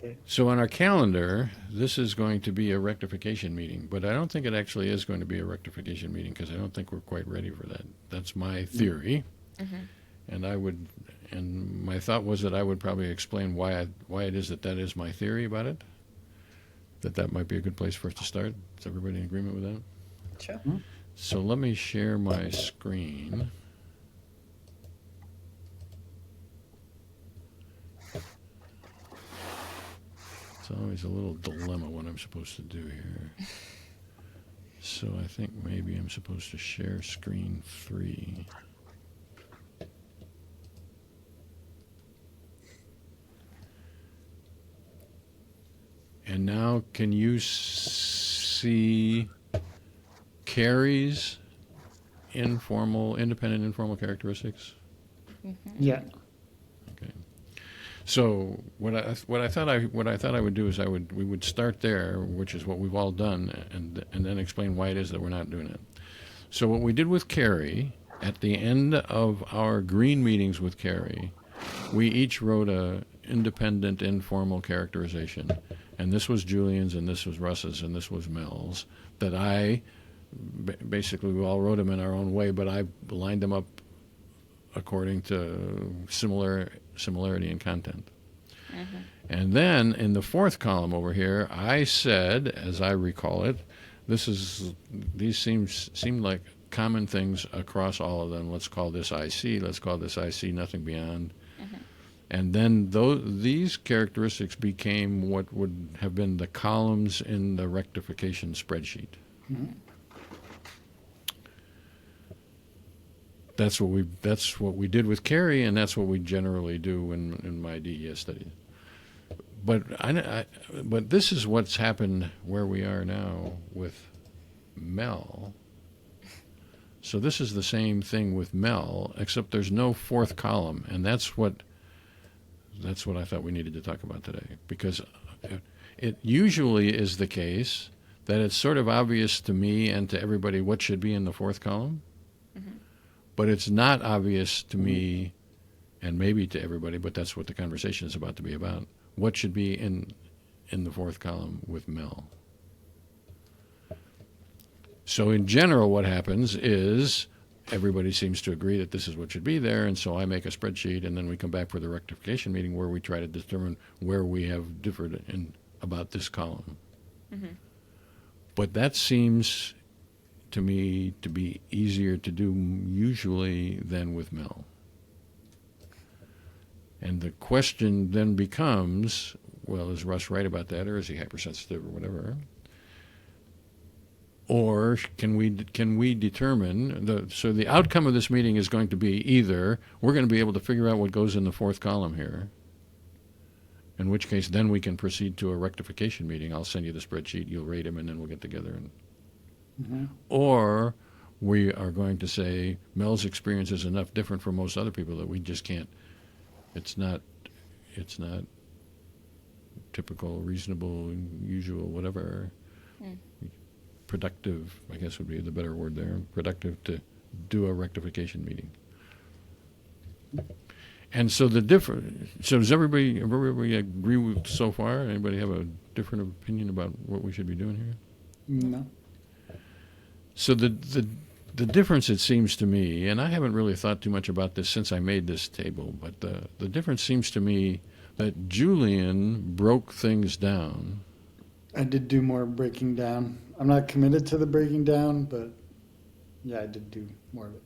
Okay. So on our calendar, this is going to be a rectification meeting, but I don't think it actually is going to be a rectification meeting because I don't think we're quite ready for that. That's my Mm. theory, Hmm. and my thought was that I would probably explain why it is that is my theory about it. That might be a good place for us to start. Is everybody in agreement with that? Sure. Mhm. So let me share my screen. It's always a little dilemma what I'm supposed to do here. So I think maybe I'm supposed to share screen 3. And now can you see Carrie's independent informal characteristics? Hmm. Yeah. Okay. So what I thought I would do is we would start there, which is what we've all done, and then explain why it is that we're not doing it. So what we did with Carrie at the end of our green meetings with Carrie, we each wrote a independent informal characterization, and this was Julian's, and this was Russ's, and this was Mel's. That basically we all wrote them in our own way, but I lined them up according to similarity in content. Hmm. And then in the fourth column over here, I said, as I recall it, these seem like common things across all of them. Let's call this IC. Let's call this IC nothing beyond. Hmm. And then these characteristics became what would have been the columns in the rectification spreadsheet. Mhm. That's what we did with Carrie, and that's what we generally do in my DES studies. But this is what's happened where we are now with Mel. So this is the same thing with Mel, except there's no fourth column, and that's what I thought we needed to talk about today, because it usually is the case that it's sort of obvious to me and to everybody what should be in the fourth column, Hmm. but it's not obvious to me and maybe to everybody, but that's what the conversation is about to be about. What should be in the fourth column with Mel? So in general, what happens is everybody seems to agree that this is what should be there, and so I make a spreadsheet, and then we come back for the rectification meeting where we try to determine where we have differed about this column. Hmm. But that seems to me to be easier to do usually than with Mel. And the question then becomes, well, is Russ right about that, or is he hypersensitive, or whatever? Or can we determine so the outcome of this meeting is going to be either we're going to be able to figure out what goes in the fourth column here, in which case then we can proceed to a rectification meeting. I'll send you the spreadsheet, you'll rate them, and then we'll get together. Mhm. Or we are going to say Mel's experience is enough different from most other people that we just can't. It's not typical, reasonable, usual, whatever. Mm. Productive, I guess would be the better word there. Productive to do a rectification meeting. And so So does everybody agree with so far? Anybody have a different opinion about what we should be doing here? No. So the difference, it seems to me, and I haven't really thought too much about this since I made this table, but the difference seems to me that Julian broke things down. I did do more breaking down. I'm not committed to the breaking down, but yeah, I did do more of it.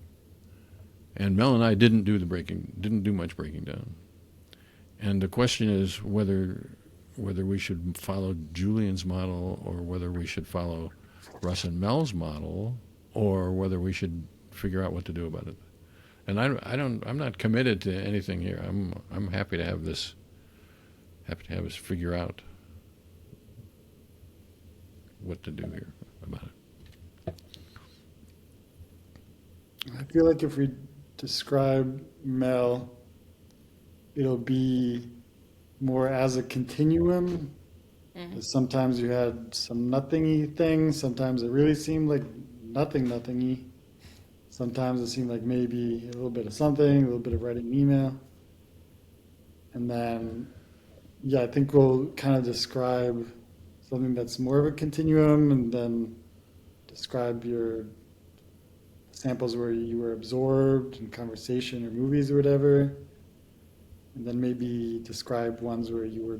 And Mel and I didn't do much breaking down. And the question is whether we should follow Julian's model or whether we should follow Russ and Mel's model or whether we should figure out what to do about it. And I'm not committed to anything here. I'm happy to have us figure out what to do here about it. I feel like if we describe Mel, it'll be more as a continuum. Hmm. Sometimes you had some nothingy things. Sometimes it really seemed like nothingy. Sometimes it seemed like maybe a little bit of something, a little bit of writing an email. And then yeah, I think we'll kind of describe something that's more of a continuum and then describe your samples where you were absorbed in conversation or movies or whatever. And then maybe describe ones where you were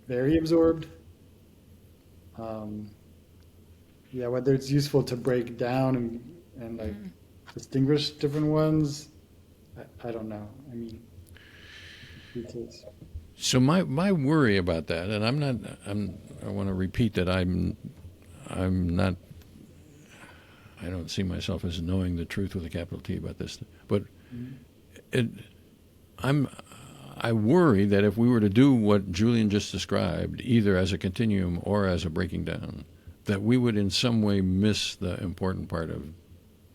very absorbed. Um, yeah, whether it's useful to break down and like distinguish different ones, I don't know. I mean, because So my worry about that, and I want to repeat that I'm not, I don't see myself as knowing the truth with a capital T about this, but it, I'm, I worry that if we were to do what Julian just described, either as a continuum or as a breaking down, that we would in some way miss the important part of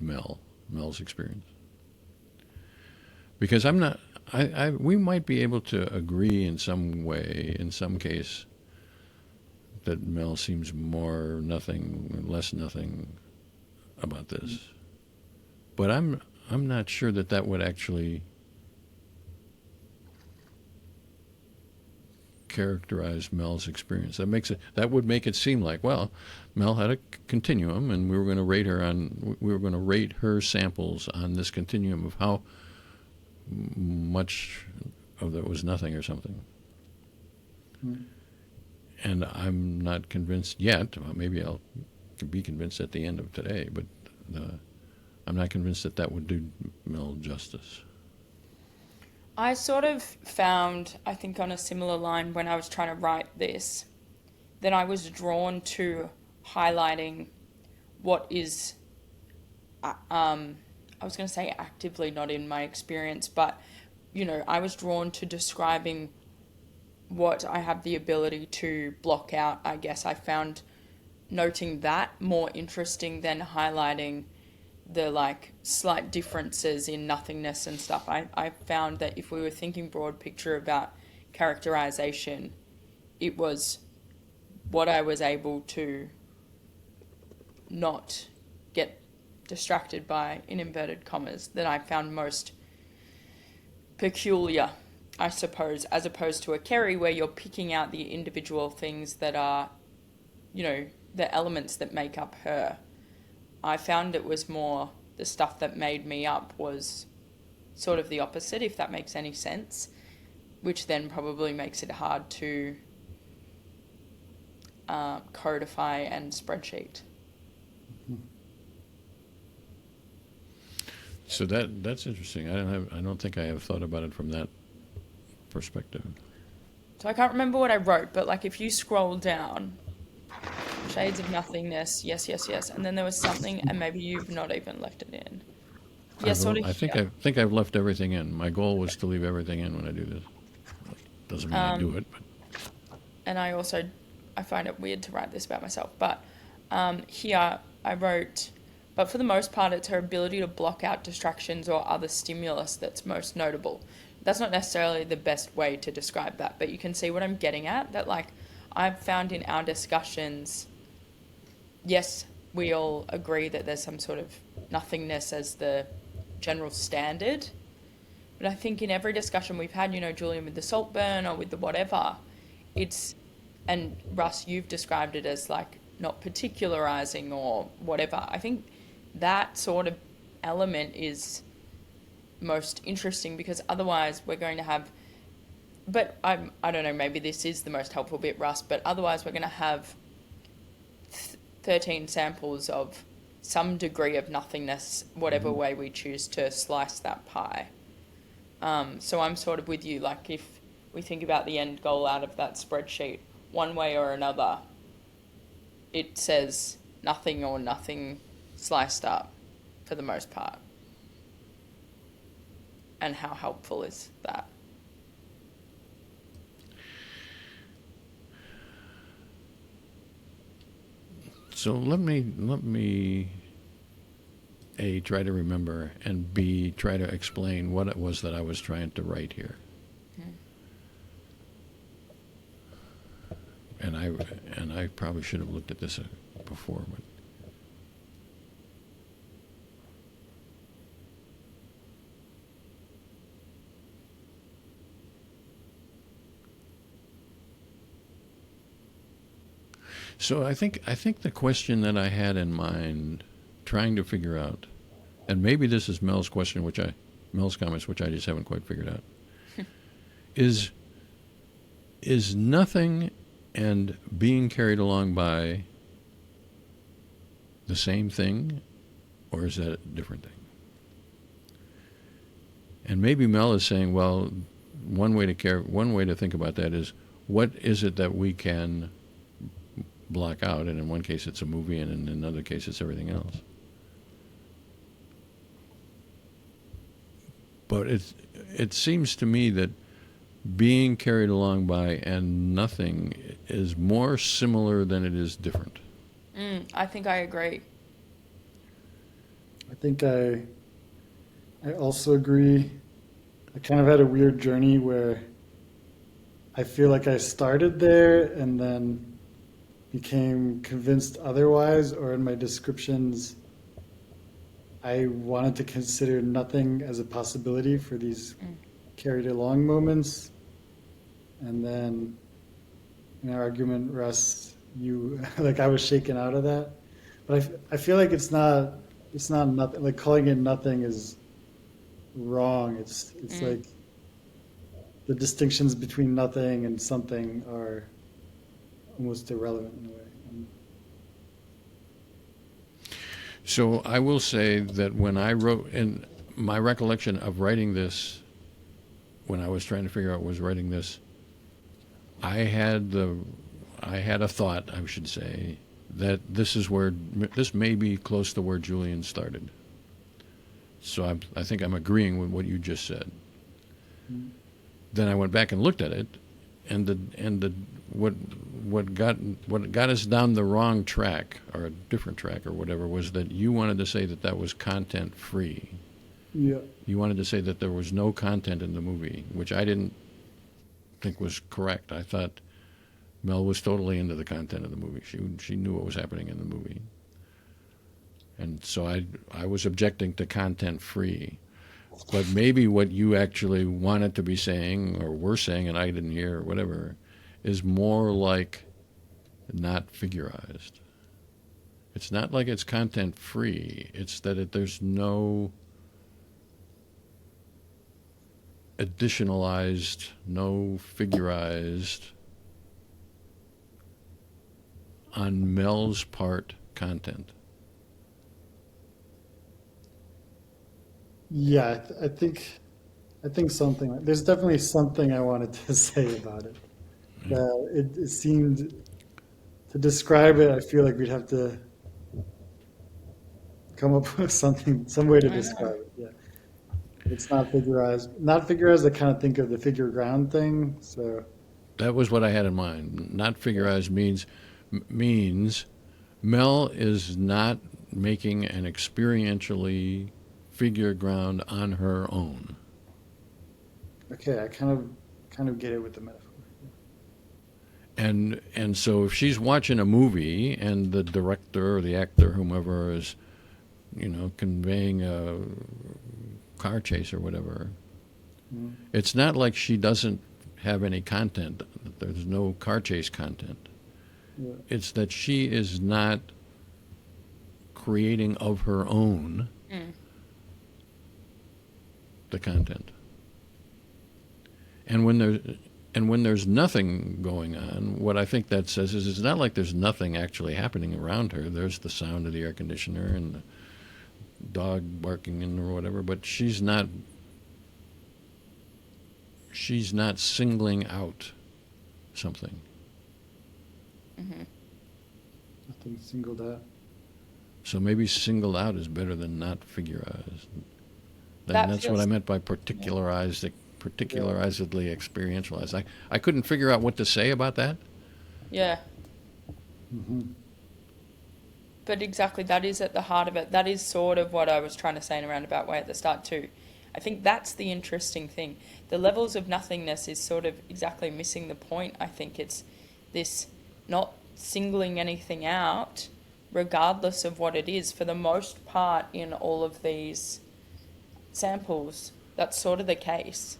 Mel's experience. Because I'm not, we might be able to agree in some way, in some case, that Mel seems more nothing, less nothing about this. But I'm not sure that that would actually characterize Mel's experience. That would make it seem like, well, Mel had a continuum, and we were going to rate her samples on this continuum of how much of that was nothing or something. And I'm not convinced yet. Well, maybe I'll be convinced at the end of today, but I'm not convinced that that would do Mel justice. I sort of found, I think on a similar line when I was trying to write this, that I was drawn to highlighting what is, I was going to say actively not in my experience, but, I was drawn to describing what I have the ability to block out. I guess I found noting that more interesting than highlighting the like slight differences in nothingness and stuff. I found that if we were thinking broad picture about characterization, it was what I was able to not get distracted by, in inverted commas, that I found most peculiar, I suppose, as opposed to a Kerry where you're picking out the individual things that are, the elements that make up her. I found it was more the stuff that made me up was sort of the opposite, if that makes any sense, which then probably makes it hard to codify and spreadsheet. So that's interesting. I don't think I have thought about it from that perspective. So I can't remember what I wrote, but like if you scroll down, shades of nothingness, yes, yes, yes, and then there was something, and maybe you've not even left it in. Yeah, sort of I think here. I've left everything in. My goal was to leave everything in when I do this. Doesn't mean I do it, but And I find it weird to write this about myself, but here I wrote, but for the most part, it's her ability to block out distractions or other stimulus that's most notable. That's not necessarily the best way to describe that, but you can see what I'm getting at, that like I've found in our discussions, yes, we all agree that there's some sort of nothingness as the general standard. But I think in every discussion we've had, Julian, with the salt burn or with the whatever, and Russ, you've described it as like not particularizing or whatever. I think that sort of element is most interesting because otherwise we're going to have, but I don't know, maybe this is the most helpful bit, Russ, but otherwise we're going to have 13 samples of some degree of nothingness, whatever way we choose to slice that pie. So I'm sort of with you, like if we think about the end goal out of that spreadsheet, one way or another, it says nothing or nothing sliced up for the most part. And how helpful is that? so let me A, try to remember, and B, try to explain what it was that I was trying to write here. And I probably should have looked at this before, but So I think the question that I had in mind, trying to figure out, and maybe this is Mel's question, Mel's comments, which I just haven't quite figured out, is nothing and being carried along by the same thing, or is that a different thing? And maybe Mel is saying, well, one way to think about that is, what is it that we can block out? And in one case it's a movie, and in another case it's everything else. But it seems to me that being carried along by and nothing is more similar than it is different. I think I agree. I think I also agree. I kind of had a weird journey where I feel like I started there and then became convinced otherwise, or in my descriptions, I wanted to consider nothing as a possibility for these carried along moments. And then in our argument, Russ, you like I was shaken out of that. But I feel like it's not nothing. Like calling it nothing is wrong. It's like the distinctions between nothing and something are almost irrelevant in a way. So I will say that when I wrote, in my recollection of writing this, when I was trying to figure out was writing this, I had a thought, I should say, that this may be close to where Julian started. So I think I'm agreeing with what you just said. Then I went back and looked at it, and what got us down the wrong track, or a different track or whatever, was that you wanted to say that was content free. Yeah. You wanted to say that there was no content in the movie, which I didn't think was correct. I thought Mel was totally into the content of the movie. She knew what was happening in the movie. And so I was objecting to content free. But maybe what you actually wanted to be saying, or were saying, and I didn't hear, or whatever, is more like not figurized. It's not like it's content free. It's that there's no additionalized, no figurized, on Mel's part, content. Yeah, I think something. There's definitely something I wanted to say about it. It seemed to describe it. I feel like we'd have to come up with something, some way to describe it. Yeah, it's not figurized. Not figurized. I kind of think of the figure ground thing. So That was what I had in mind. Not figurized means Mel is not making an experientially figure ground on her own. okay, I kind of get it with the metaphor. And so if she's watching a movie and the director or the actor, whomever, is, conveying a car chase or whatever, it's not like she doesn't have any content. There's no car chase content. Yeah. It's that she is not creating of her own the content. And when there's nothing going on, what I think that says is it's not like there's nothing actually happening around her. There's the sound of the air conditioner and the dog barking or whatever, but she's not singling out something. Nothing singled out. So maybe singled out is better than not figurized. That That's feels- what I meant by particularizedly experientialized. I couldn't figure out what to say about that. Yeah. But exactly, that is at the heart of it. That is sort of what I was trying to say in a roundabout way at the start too. I think that's the interesting thing. The levels of nothingness is sort of exactly missing the point. I think it's this not singling anything out, regardless of what it is. For the most part, in all of these samples, that's sort of the case.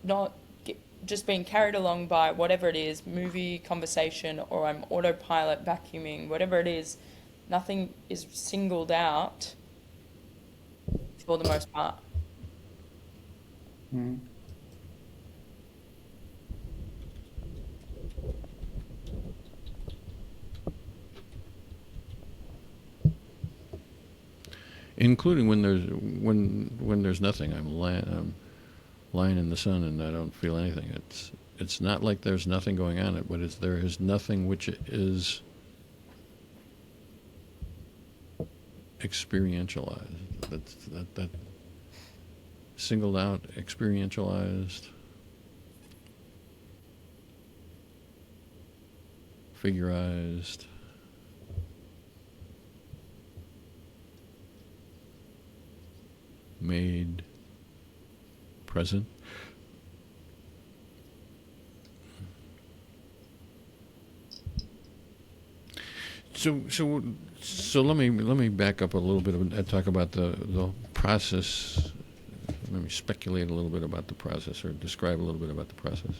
Not just being carried along by whatever it is, movie, conversation, or I'm autopilot vacuuming, whatever it is, nothing is singled out for the most part. Mhm. Including when there's nothing. I'm lying in the sun and I don't feel anything. It's not like there's nothing going on, but there is nothing which is experientialized. That singled out, experientialized, figurized. Made present. So let me back up a little bit and talk about the process. Let me speculate a little bit about the process, or describe a little bit about the process.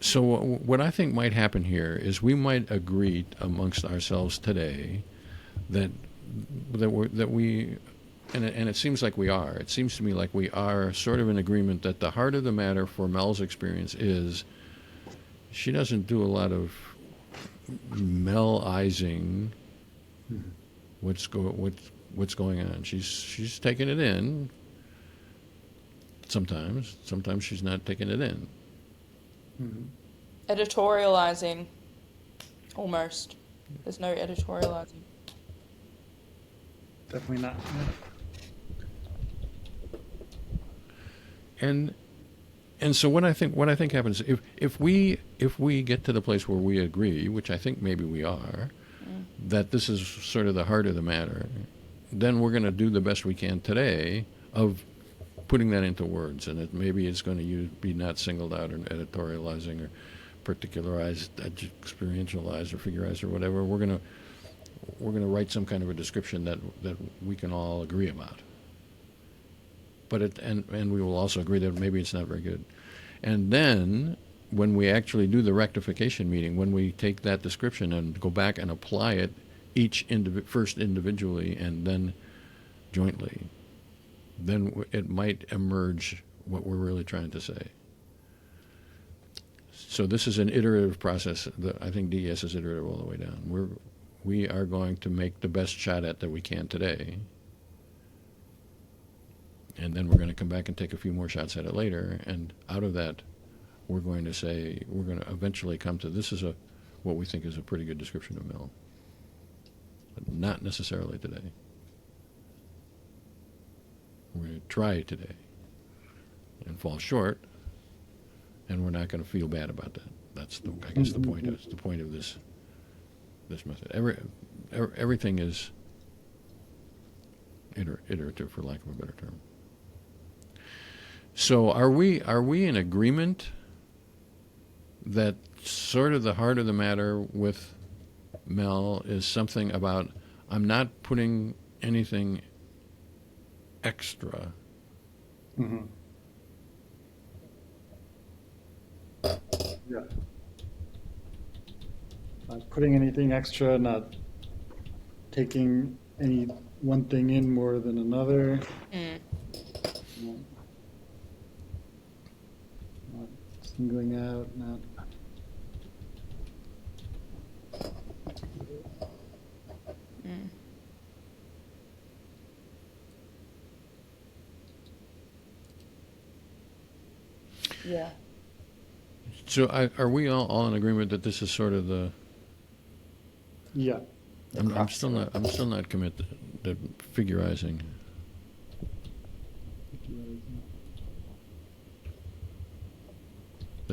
So what I think might happen here is we might agree amongst ourselves today that we and it seems like we are. It seems to me like we are sort of in agreement that the heart of the matter for Mel's experience is she doesn't do a lot of Mel-izing what's going on. She's taking it in. Sometimes she's not taking it in. Editorializing, almost. There's no editorializing. Definitely not. And so what I think happens if we get to the place where we agree, which I think maybe we are, that this is sort of the heart of the matter, then we're going to do the best we can today of putting that into words, and maybe it's going to be not singled out or editorializing or particularized, experientialized or figurized or whatever. We're going to write some kind of a description that we can all agree about. But and we will also agree that maybe it's not very good. And then when we actually do the rectification meeting, when we take that description and go back and apply it first individually and then jointly, then it might emerge what we're really trying to say. So this is an iterative process. I think DES is iterative all the way down. We are going to make the best shot at that we can today. And then we're going to come back and take a few more shots at it later. And out of that, we're going to eventually come to what we think is a pretty good description of Mel. But not necessarily today. We're going to try it today and fall short, and we're not going to feel bad about that. That's I guess the point. That's the point of this method. Everything is iterative, for lack of a better term. So are we in agreement that sort of the heart of the matter with Mel is something about I'm not putting anything extra. Mm-hmm. Yeah. Not putting anything extra, not taking any one thing in more than another. Not singling out, not. Yeah. So are we all in agreement that this is sort of the? Yeah. I'm still not committed to figurizing.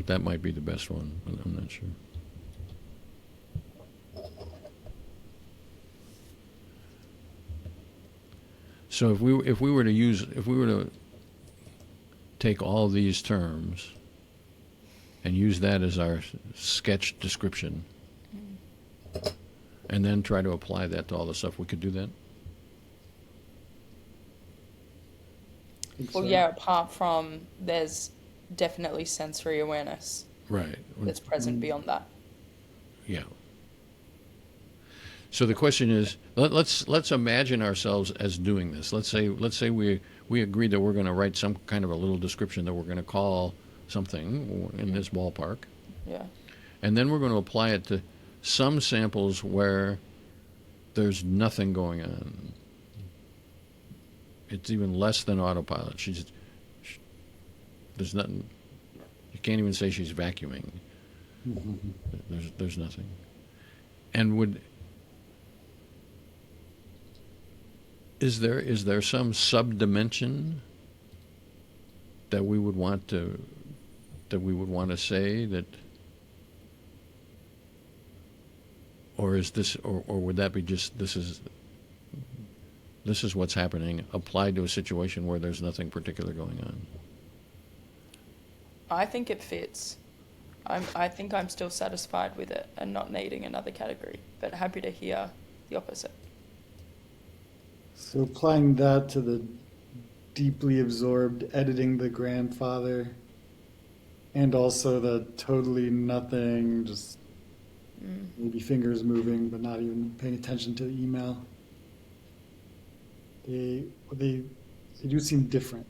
That might be the best one, but I'm not sure. So if we were to take all these terms and use that as our sketch description, and then try to apply that to all the stuff, we could do that? think Well, so. yeah, apart from there's definitely sensory awareness Right. that's present beyond that. Yeah. So the question is, let's imagine ourselves as doing this. Let's say we agree that we're going to write some kind of a little description that we're going to call something in this ballpark, Yeah. and then we're going to apply it to some samples where there's nothing going on. It's even less than autopilot. There's nothing. You can't even say she's vacuuming. There's nothing. And is there some subdimension that we would want to say that, or is this, or would that be just this is what's happening applied to a situation where there's nothing particular going on? I think it fits. I think I'm still satisfied with it and not needing another category, but happy to hear the opposite. So applying that to the deeply absorbed, editing the grandfather, and also the totally nothing, just maybe fingers moving, but not even paying attention to the email. They do seem different.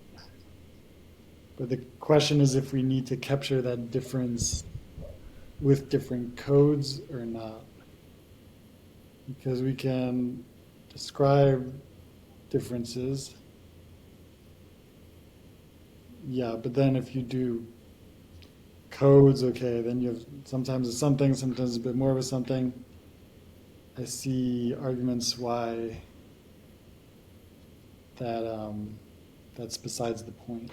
But the question is if we need to capture that difference with different codes or not. Because we can describe differences. Yeah, but then if you do codes, okay, then you have sometimes it's something, sometimes a bit more of a something. I see arguments why that's besides the point.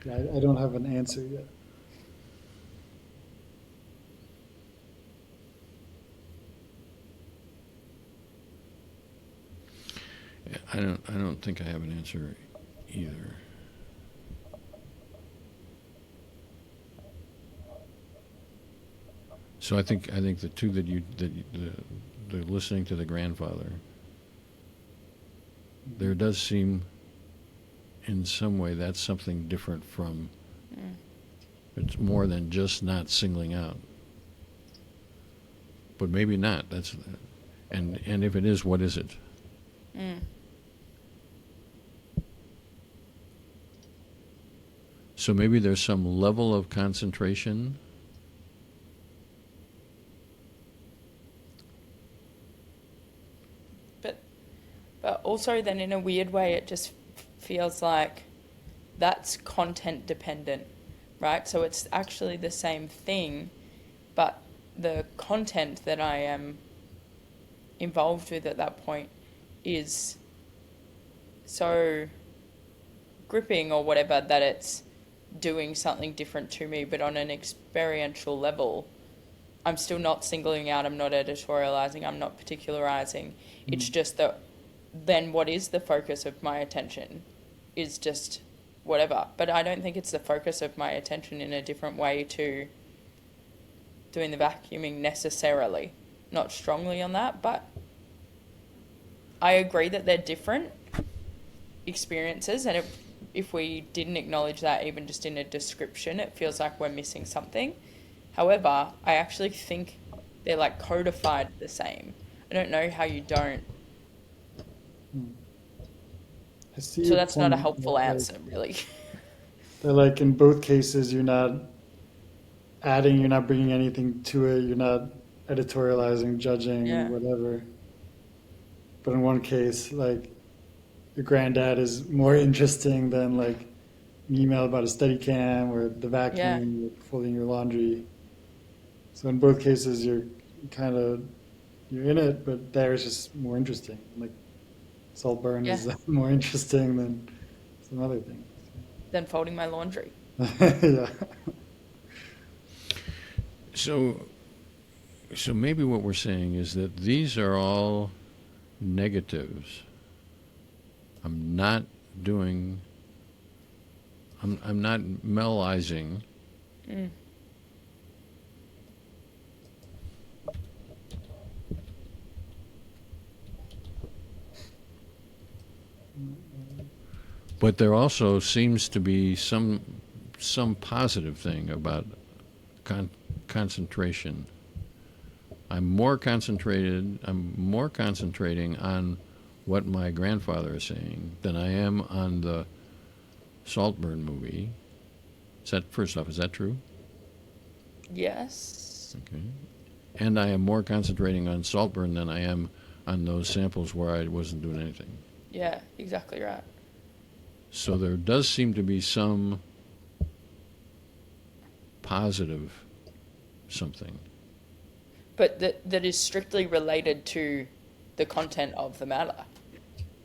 Yeah, I don't have an answer yet. I don't think I have an answer either. So I think the two the listening to the grandfather, there does seem in some way that's something different from it's more than just not singling out. But maybe not. And if it is, what is it? So maybe there's some level of concentration. But also then in a weird way it just feels like that's content dependent, right? So it's actually the same thing, but the content that I am involved with at that point is so gripping or whatever that it's doing something different to me, but on an experiential level, I'm still not singling out, I'm not editorializing, I'm not particularizing. It's just that then what is the focus of my attention is just whatever. But I don't think it's the focus of my attention in a different way to doing the vacuuming necessarily. Not strongly on that, but I agree that they're different experiences, and if we didn't acknowledge that even just in a description, it feels like we're missing something. However, I actually think they're like codified the same. I don't know how you don't. I see So your that's not a point, helpful that, answer, really. that like in both cases you're not adding, you're not bringing anything to it, you're not editorializing, judging, Yeah. whatever. But in one case, like your granddad is more interesting than like an email about a Steadicam or the Yeah. vacuum, or folding your laundry. So in both cases, you're in it, but there is just more interesting. Like Saltburn Yeah. is more interesting than some other things. Then folding my laundry. Yeah. So maybe what we're saying is that these are all negatives. I'm not melizing. But there also seems to be some positive thing about concentration. I'm more concentrating on what my grandfather is saying than I am on the Saltburn movie. First off, is that true? Yes. Okay. And I am more concentrating on Saltburn than I am on those samples where I wasn't doing anything. Yeah, exactly right. So there does seem to be some positive something. But that is strictly related to the content of the matter.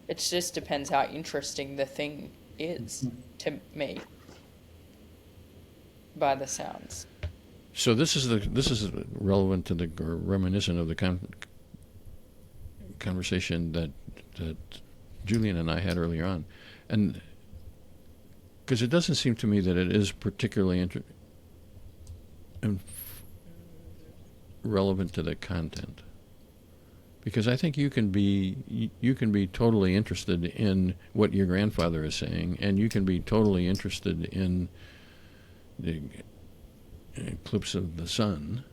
It just depends how interesting the thing is to me by the sounds. So this is relevant to or reminiscent of the conversation that Julian and I had earlier on, and because it doesn't seem to me that it is particularly relevant to the content, because I think you can be totally interested in what your grandfather is saying, and you can be totally interested in the eclipse of the sun,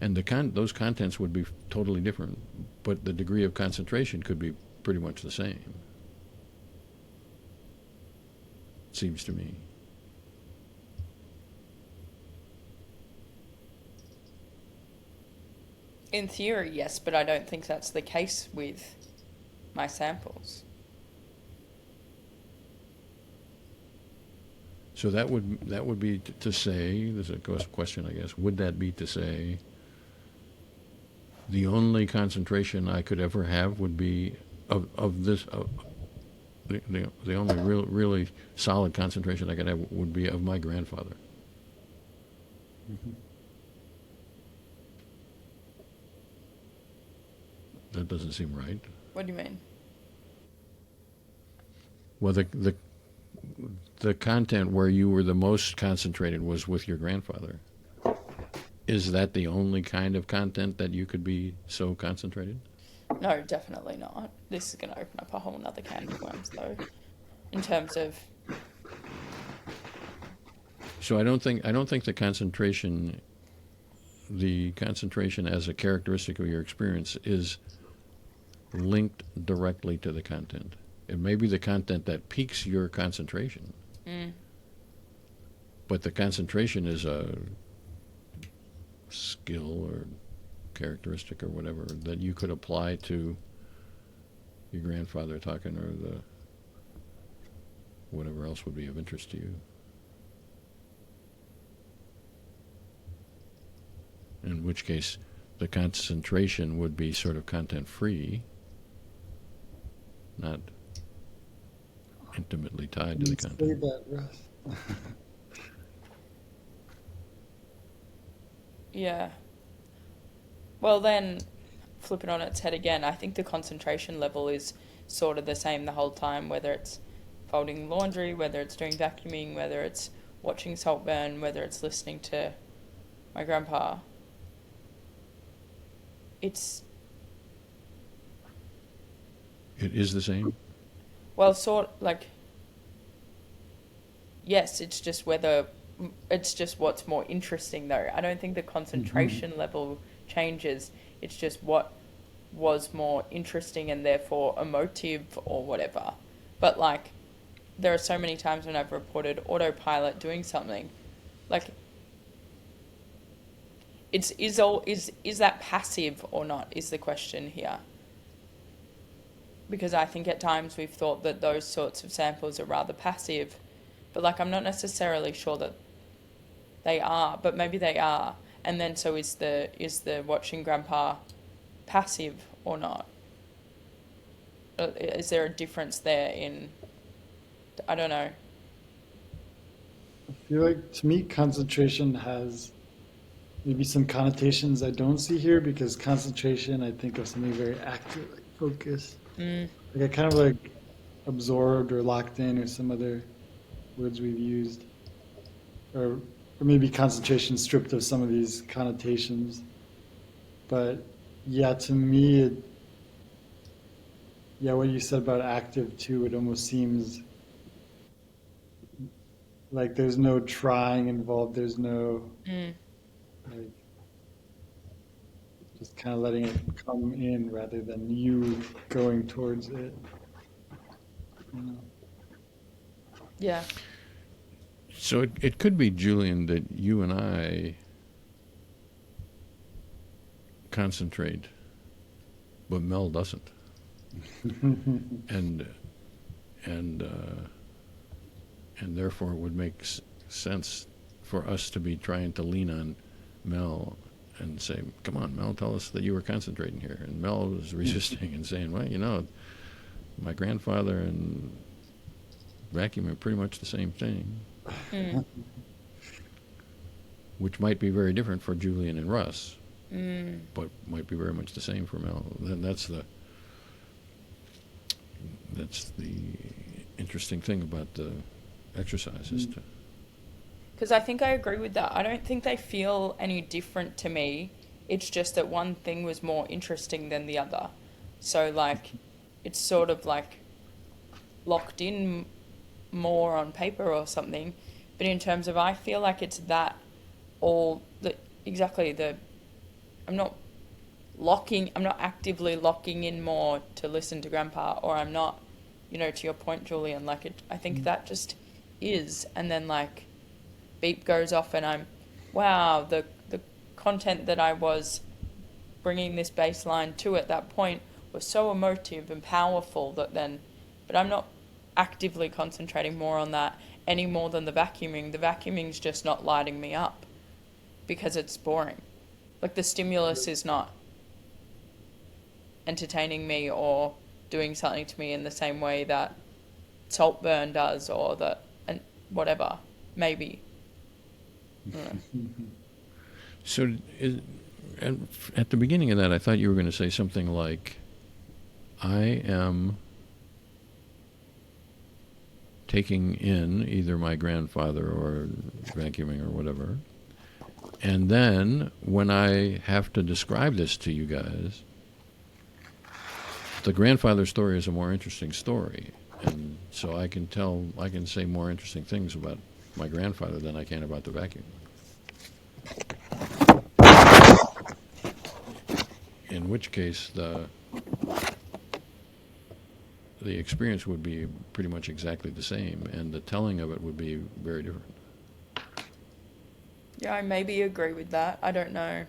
and those contents would be totally different, but the degree of concentration could be pretty much the same. It seems to me. In theory, yes, but I don't think that's the case with my samples. So that would be to say, there's a question, I guess, would that be to say the only concentration I could ever have would be of this, the only really solid concentration I could have would be of my grandfather? Mm-hmm. That doesn't seem right. What do you mean? Well, the content where you were the most concentrated was with your grandfather. Is that the only kind of content that you could be so concentrated? No, definitely not. This is going to open up a whole nother can of worms, though, in terms of... So I don't think the concentration as a characteristic of your experience is linked directly to the content. It may be the content that piques your concentration. But the concentration is a skill or characteristic or whatever that you could apply to your grandfather talking or the whatever else would be of interest to you. In which case, the concentration would be sort of content-free, not intimately tied to the content. Say that, Russ. Yeah. Well, then, flip it on its head again. I think the concentration level is sort of the same the whole time, whether it's folding laundry, whether it's doing vacuuming, whether it's watching Saltburn, whether it's listening to my grandpa. It is the same? Well, yes, it's just what's more interesting, though. I don't think the concentration level changes. It's just what was more interesting and therefore emotive or whatever. But, there are so many times when I've reported autopilot doing something. Is that passive or not is the question here. Because I think at times we've thought that those sorts of samples are rather passive, but I'm not necessarily sure that they are, but maybe they are. And then so is the watching grandpa passive or not? Is there a difference there I don't know. I feel like, to me, concentration has maybe some connotations I don't see here, because concentration, I think of something very active, like focus. I kind of absorbed or locked in, or some other words we've used. Or maybe concentration stripped of some of these connotations. But yeah, to me, what you said about active too, it almost seems like there's no trying involved. There's no Mm. like just kind of letting it come in rather than you going towards it. You know? Yeah. So it could be, Julian, that you and I concentrate, but Mel doesn't, and and and therefore it would make sense for us to be trying to lean on Mel and say, "Come on, Mel, tell us that you were concentrating here." And Mel was resisting and saying, "Well, you know, my grandfather and vacuum are pretty much the same thing," Mm. which might be very different for Julian and Russ, Mm. but might be very much the same for Mel. Then that's the interesting thing about the exercise is to. Because I think I agree with that. I don't think they feel any different to me. It's just that one thing was more interesting than the other. So, like, it's sort of like locked in more on paper or something. But in terms of, I feel like it's that all, the, exactly the, I'm not I'm not actively locking in more to listen to Grandpa, or I'm not, to your point, Julian, like, I think that just is. And then, like, beep goes off and I'm, wow, the content that I was bringing this baseline to at that point was so emotive and powerful that then, but I'm not actively concentrating more on that any more than the vacuuming. The vacuuming's just not lighting me up because it's boring. Like, the stimulus is not entertaining me or doing something to me in the same way that Saltburn does, or that, and whatever, maybe. I don't know. So, at the beginning of that, I thought you were going to say something like, "I am taking in either my grandfather or vacuuming or whatever, and then when I have to describe this to you guys, the grandfather story is a more interesting story, and so I can say more interesting things about my grandfather than I can about the vacuum." In which case, the experience would be pretty much exactly the same, and the telling of it would be very different. Yeah, I maybe agree with that. I don't know.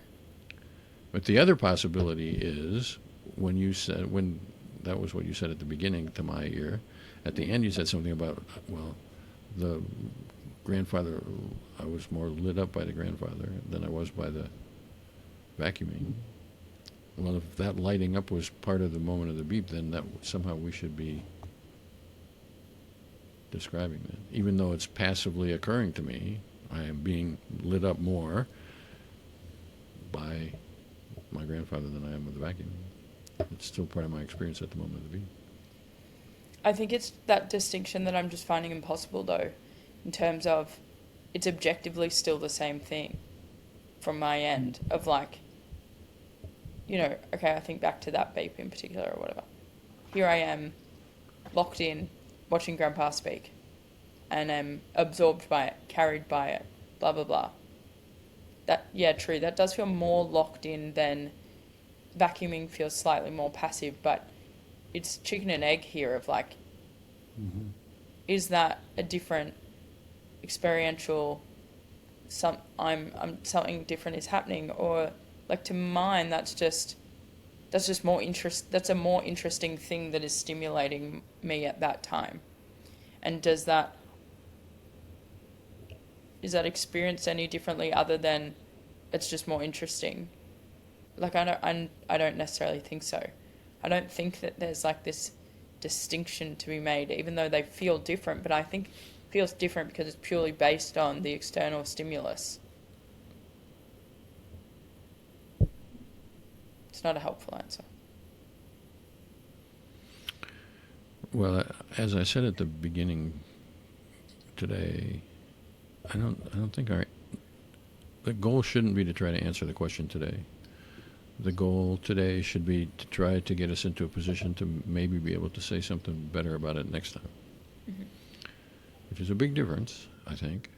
But the other possibility is when that was what you said at the beginning to my ear. At the end, you said something about, well, the grandfather. I was more lit up by the grandfather than I was by the vacuuming. Well, if that lighting up was part of the moment of the beep, then that somehow we should be describing that. Even though it's passively occurring to me, I am being lit up more by my grandfather than I am with the vacuum. It's still part of my experience at the moment of the beep. I think it's that distinction that I'm just finding impossible, though, in terms of it's objectively still the same thing from my end of, like, okay, I think back to that beep in particular or whatever. Here I am, locked in, watching Grandpa speak, and am absorbed by it, carried by it, blah, blah, blah. That, yeah, true, that does feel more locked in than vacuuming feels slightly more passive, but it's chicken and egg here of, like, is that a different experiential, something different is happening, or, like, to mine, that's just more that's a more interesting thing that is stimulating me at that time. And is that experienced any differently other than it's just more interesting? Like, I don't necessarily think so. I don't think that there's, like, this distinction to be made, even though they feel different, but I think it feels different because it's purely based on the external stimulus. It's not a helpful answer. Well, as I said at the beginning today, I don't think the goal shouldn't be to try to answer the question today. The goal today should be to try to get us into a position to maybe be able to say something better about it next time, which is a big difference. I think,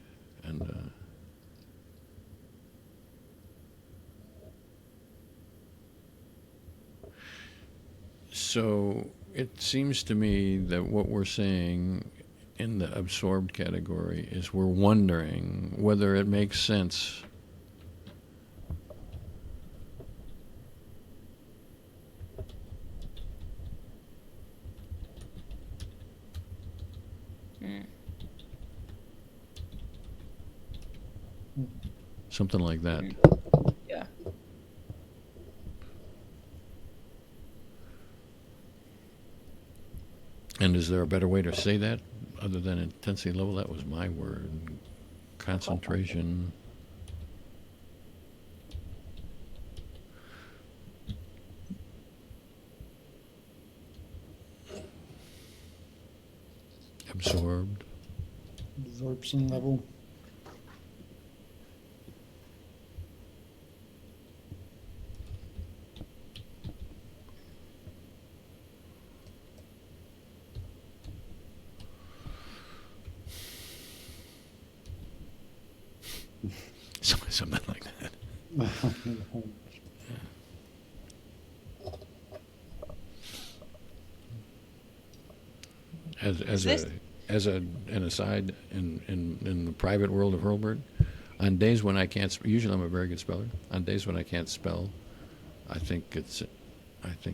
and so it seems to me that what we're saying in the absorbed category is we're wondering whether it makes sense something like that. Yeah. And is there a better way to say that other than intensity level? That was my word. Concentration. Absorbed. Absorption level. Something like that. As an aside, in the private world of Hurlburt, on days when I can't, usually I'm a very good speller. On days when I can't spell, I think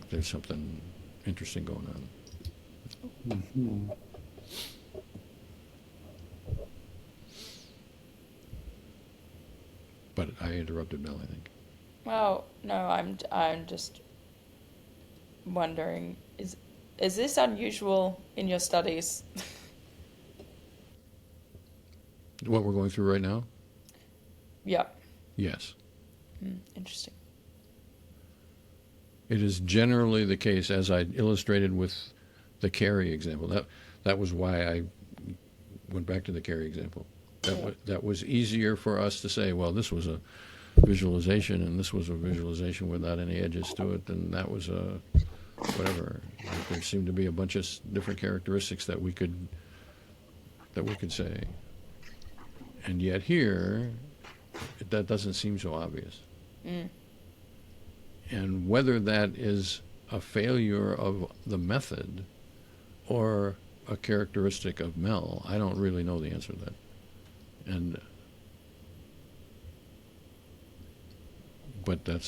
there's something interesting going on. Mhm. But I interrupted Mel, I think. Well, no, I'm just wondering, is this unusual in your studies? What we're going through right now? Yeah. Yes. Interesting. It is generally the case, as I illustrated with the Carey example. That was why I went back to the Carey example. That was easier for us to say, well, this was a visualization, and this was a visualization without any edges to it, and that was a whatever. There seemed to be a bunch of different characteristics that we could say. And yet here, that doesn't seem so obvious. And whether that is a failure of the method or a characteristic of Mel, I don't really know the answer to that. But that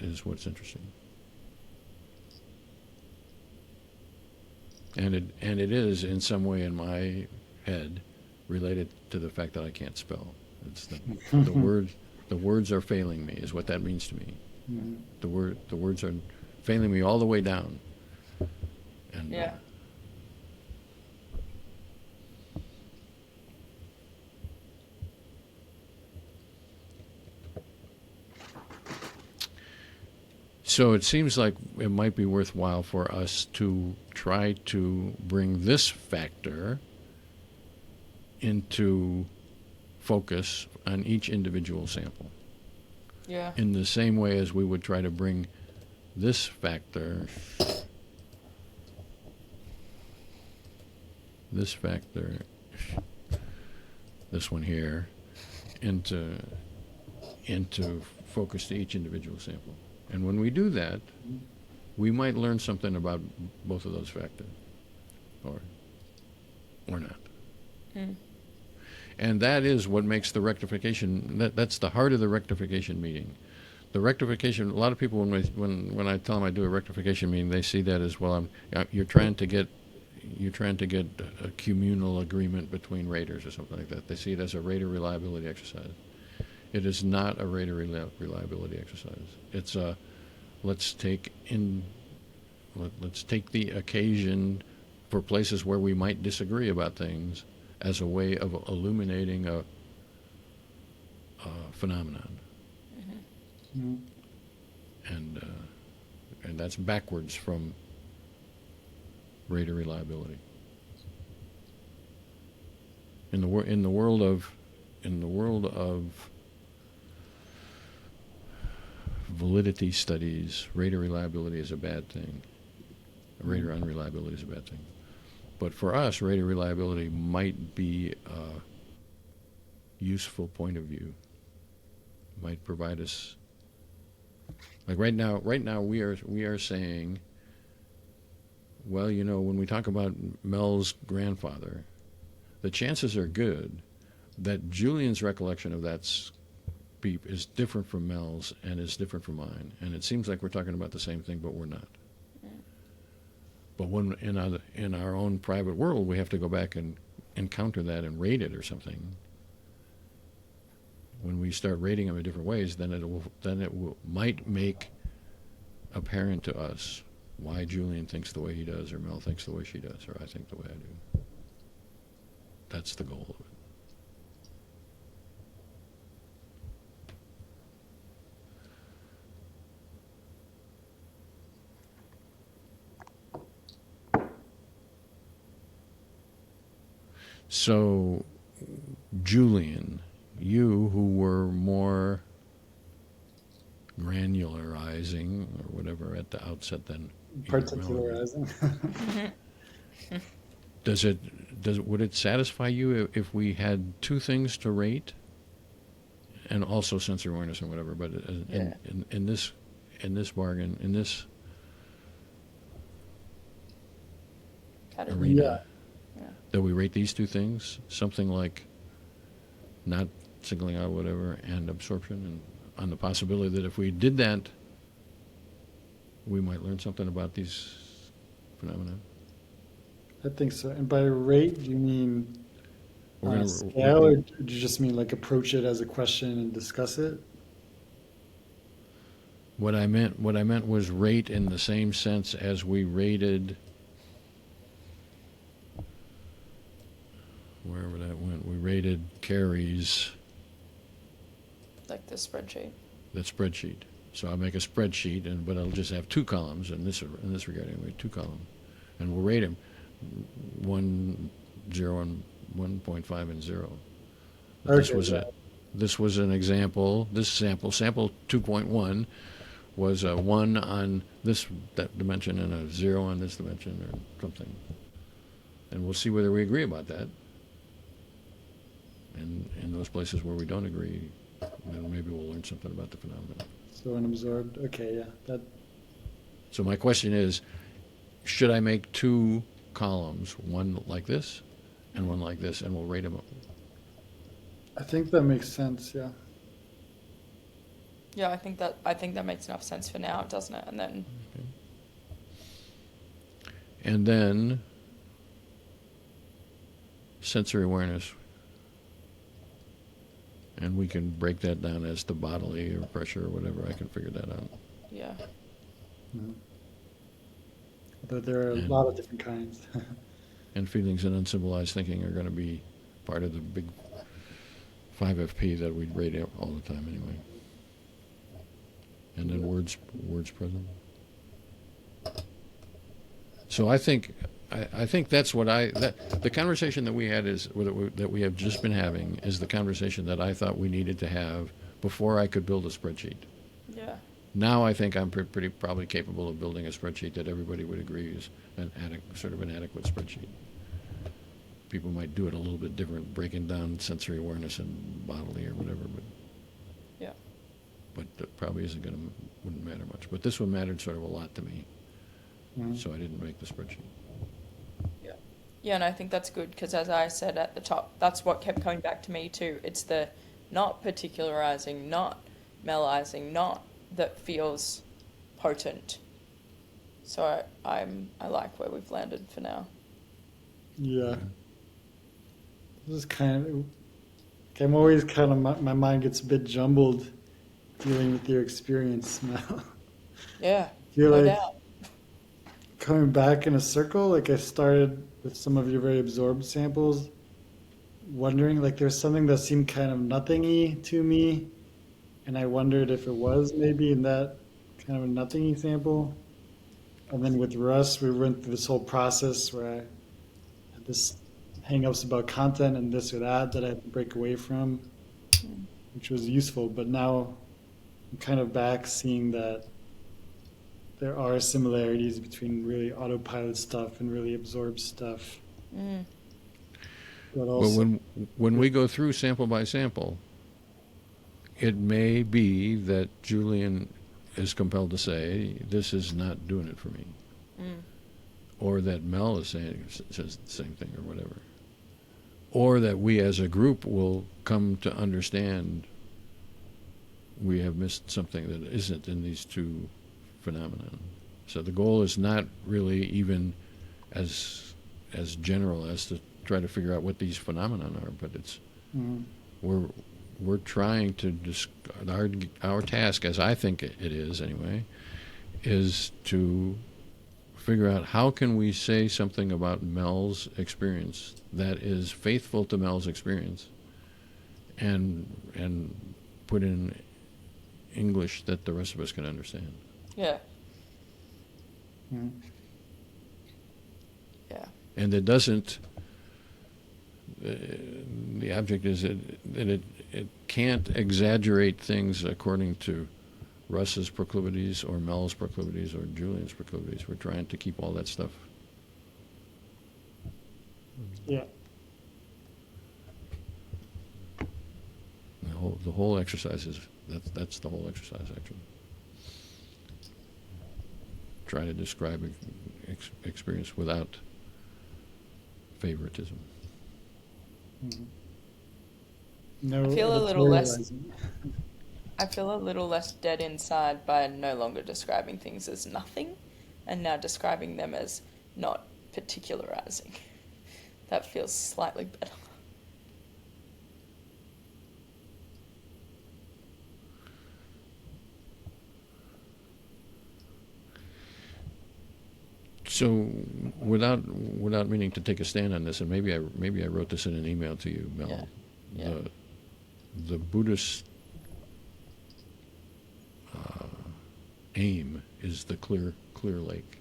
is what's interesting. And it is in some way in my head related to the fact that I can't spell. It's the words are failing me is what that means to me. The words are failing me all the way down. And Yeah. So it seems like it might be worthwhile for us to try to bring this factor into focus on each individual sample. Yeah. In the same way as we would try to bring this factor, this one here, into focus to each individual sample. And when we do that, we might learn something about both of those factors, or not. And that is what makes the rectification. That's the heart of the rectification meeting. The rectification. A lot of people, when I tell them I do a rectification meeting, they see that as, well, you're trying to get a communal agreement between raters or something like that. They see it as a rater reliability exercise. It is not a rater reliability exercise. It's a let's take the occasion for places where we might disagree about things as a way of illuminating a phenomenon. And that's backwards from rater reliability. In the world of validity studies, rater reliability is a bad thing. Rater unreliability is a bad thing. But for us, rater reliability might be useful point of view might provide us. Like right now we are saying, well, when we talk about Mel's grandfather, the chances are good that Julian's recollection of that beep is different from Mel's and is different from mine, and it seems like we're talking about the same thing, but we're not. But when in our own private world, we have to go back and encounter that and rate it or something. When we start rating them in different ways, then might make apparent to us why Julian thinks the way he does, or Mel thinks the way she does, or I think the way I do. That's the goal of it. So, Julian, you who were more granularizing or whatever at the outset than Particularizing. would it satisfy you if we had two things to rate, and also sensory awareness and whatever? But in this bargain, in this arena, that we rate these two things, something like not singling out whatever and absorption, and on the possibility that if we did that, we might learn something about these phenomena. I think so. And by rate, do you mean We're on a gonna- scale, or do you just mean like approach it as a question and discuss it? What I meant was rate in the same sense as we rated, wherever that went, we rated Carrie's, Like the spreadsheet. that spreadsheet. So I'll make a spreadsheet, but I'll just have two columns in this regard anyway, two columns, and we'll rate them 1, 0, and 1.5 and 0. But Okay, this was an example. This sample 2.1 was a 1 on that dimension and a 0 on this dimension or something, and we'll see whether we agree about that. And in those places where we don't agree, then maybe we'll learn something about the phenomenon. So unabsorbed. Okay, yeah. That So my question is, should I make two columns, one like this and one like this, and we'll rate them? I think that makes sense. Yeah. Yeah, I think that makes enough sense for now, doesn't it? And then sensory awareness. And we can break that down as to bodily or pressure or whatever. I can figure that out. Yeah. Mhm. But there are a And- lot of different kinds. And feelings and uncivilized thinking are going to be part of the big 5FP that we rate all the time anyway. And then words present. So I think that's what the conversation that we had that we have just been having is the conversation that I thought we needed to have before I could build a spreadsheet. Yeah. Now I think I'm pretty probably capable of building a spreadsheet that everybody would agree is sort of an adequate spreadsheet. People might do it a little bit different, breaking down sensory awareness and bodily or whatever, Yeah. but that probably wouldn't matter much. But this one mattered sort of a lot to me, Mhm. so I didn't make the spreadsheet. Yeah, and I think that's good because, as I said at the top, that's what kept coming back to me too. It's the not particularizing, not melizing, not that feels potent. So I like where we've landed for now. Yeah. This is kind of. I'm always kind of my mind gets a bit jumbled dealing with your experience now. Yeah, You're no like doubt. coming back in a circle. Like I started with some of your very absorbed samples, wondering like there's something that seemed kind of nothingy to me, and I wondered if it was maybe in that kind of a nothingy sample. And then with Russ, we went through this whole process where I had this hang-ups about content and this or that I had to break away from, which was useful. But now I'm kind of back seeing that there are similarities between really autopilot stuff and really absorbed stuff. Mm. But Well, also, when we go through sample by sample, it may be that Julian is compelled to say, this is not doing it for me. Mm. Or that Mel is saying says the same thing or whatever. Or that we as a group will come to understand we have missed something that isn't in these two phenomena. So the goal is not really even as general as to try to figure out what these phenomena are, but it's mhm. we're trying to our task, as I think it is anyway, is to figure out how can we say something about Mel's experience that is faithful to Mel's experience, and put in English that the rest of us can understand. Yeah. Mhm. Yeah. And it doesn't. The object is that it can't exaggerate things according to Russ's proclivities or Mel's proclivities or Julian's proclivities. We're trying to keep all that stuff. Yeah. The whole exercise is that's the whole exercise actually. Try to describe experience without favoritism. Mhm. No I feel a little less- editorializing. I feel a little less dead inside by no longer describing things as nothing and now describing them as not particularizing. That feels slightly better. So, without meaning to take a stand on this, and maybe I wrote this in an email to you, Mel. Yeah. Yeah. The Buddhist aim is the clear lake.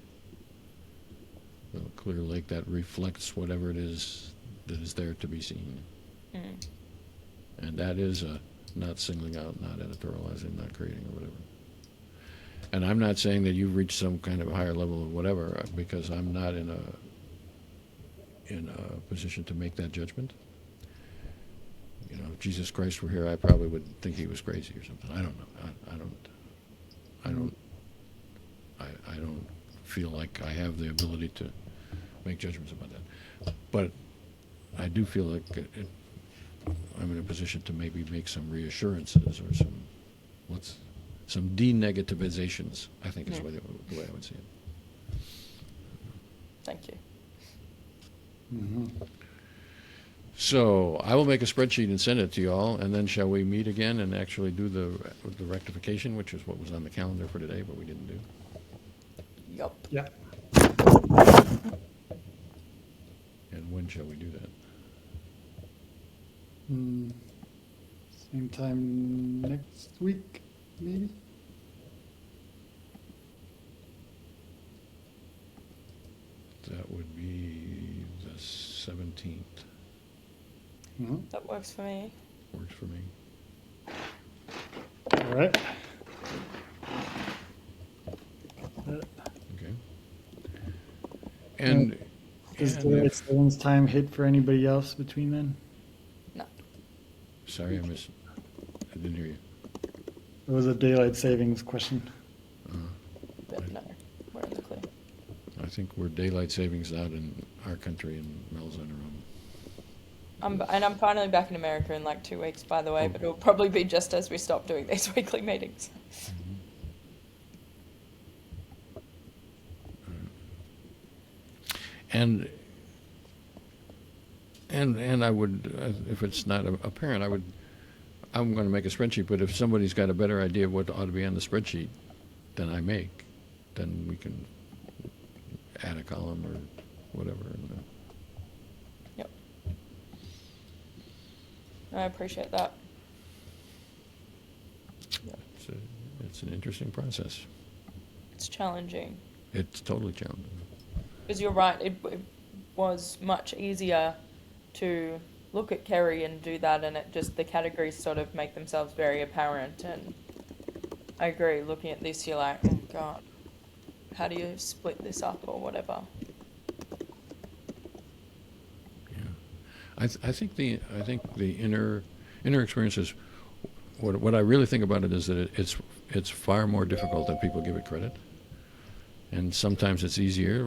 The clear lake that reflects whatever it is that is there to be seen, Mm. and that is not singling out, not editorializing, not creating or whatever. And I'm not saying that you've reached some kind of higher level of whatever, because I'm not in a position to make that judgment. You know, if Jesus Christ were here, I probably would think he was crazy or something. I don't know. I don't feel like I have the ability to make judgments about that. But I do feel like I'm in a position to maybe make some reassurances or some denegativizations, I think is the way I would see it. Thank you. Mhm. So I will make a spreadsheet and send it to you all, and then shall we meet again and actually do the rectification, which is what was on the calendar for today, but we didn't do. Yup. Yeah. And when shall we do that? Mm. Same time next week, maybe? That would be the 17th. Mhm. That works for me. Works for me. All right. Okay. And Does and daylight if- savings time hit for anybody else between then? No. sorry, I didn't hear you. It was a daylight savings question. But no. We're in the clear. I think we're daylight savings out in our country, and Mel's on her own. I'm finally back in America in like 2 weeks, by the way, Oh. but it'll probably be just as we stop doing these weekly meetings. And I would, if it's not apparent, I'm going to make a spreadsheet. But if somebody's got a better idea of what ought to be on the spreadsheet than I make, then we can add a column or whatever. Yep. I appreciate that. Yep. It's an interesting process. It's challenging. It's totally challenging. Because you're right, it was much easier to look at Kerry and do that, and it just, the categories sort of make themselves very apparent. And I agree, looking at this, you're like, oh God, how do you split this up or whatever? Yeah. I think the inner experience is what I really think about it is that it's far more difficult than people give it credit, and sometimes it's easier,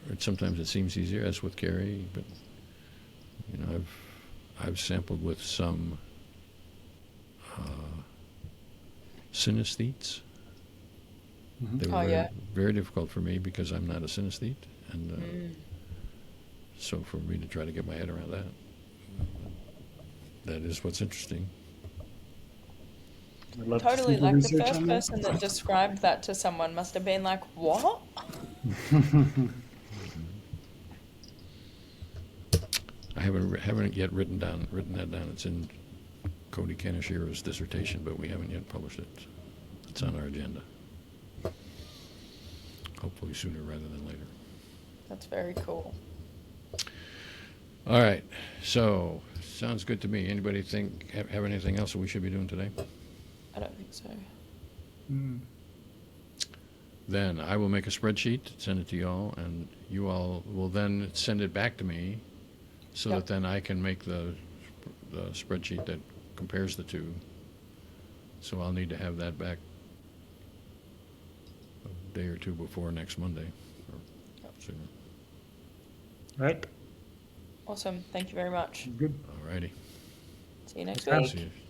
and sometimes it seems easier, as with Carrie. But you know, I've sampled with some synesthetes. Mhm. They were Oh, very, yeah. very difficult for me because I'm not a synesthete, and so for me to try to get my head around that is what's interesting. I'd love to see Totally. the Like the research first on that. person that described that to someone must have been like, "What?" I haven't yet written that down. It's in Cody Kaneshira's dissertation, but we haven't yet published it. It's on our agenda. Hopefully sooner rather than later. That's very cool. All right. So sounds good to me. Anybody have anything else that we should be doing today? I don't think so. Mm. Then I will make a spreadsheet, send it to you all, and you all will then send it back to me, so Yep. that then I can make the spreadsheet that compares the two. So I'll need to have that back a day or two before next Monday, or Yep. sooner. Right. Awesome. Thank you very much. Good. All righty. See you next Yeah. week. See you.